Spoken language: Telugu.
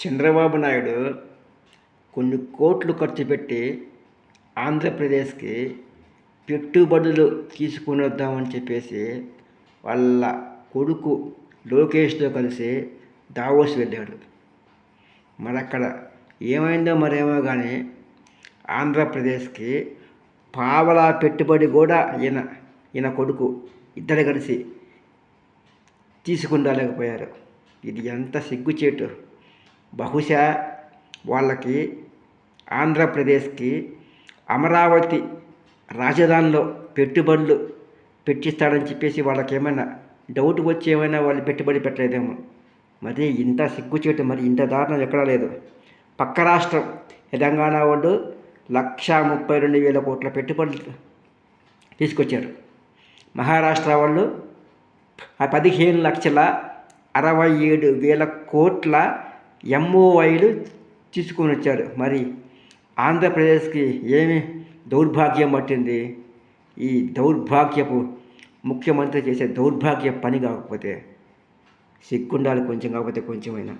చంద్రబాబు నాయుడు కొన్ని కోట్లు ఖర్చు పెట్టి ఆంధ్రప్రదేశ్కి పెట్టుబడులు తీసుకుని వద్దామని చెప్పేసి వాళ్ళ కొడుకు లోకేష్తో కలిసి దావోస్ వెళ్ళాడు. మరి అక్కడ ఏమైందో మరేమో కానీ ఆంధ్రప్రదేశ్కి పావలా పెట్టుబడి కూడా ఈయన కొడుకు ఇద్దరు కలిసి తీసుకుని రాలేకపోయారు. ఇది ఎంత సిగ్గుచేటు. బహుశా వాళ్ళకి ఆంధ్రప్రదేశ్కి అమరావతి రాజధానిలో పెట్టుబడులు పెట్టిస్తాడని చెప్పేసి వాళ్ళకి ఏమైనా డౌట్ వచ్చి ఏమైనా వాళ్ళు పెట్టుబడి పెట్టలేదేమో. మరి ఇంత సిగ్గుచేటు, మరి ఇంత దారుణం ఎక్కడా లేదు. పక్క రాష్ట్రం తెలంగాణ వాళ్ళు 1,32,000 కోట్ల పెట్టుబడులు తీసుకొచ్చారు. మహారాష్ట్ర వాళ్ళు 15,67,000 కోట్ల MOIలు తీసుకొని వచ్చారు. మరి ఆంధ్రప్రదేశ్కి ఏమి దౌర్భాగ్యం పట్టింది? ఈ దౌర్భాగ్యపు ముఖ్యమంత్రి చేసే దౌర్భాగ్య పని కాకపోతే సిగ్గుండాలి కొంచెం, కాకపోతే కొంచెమైనా.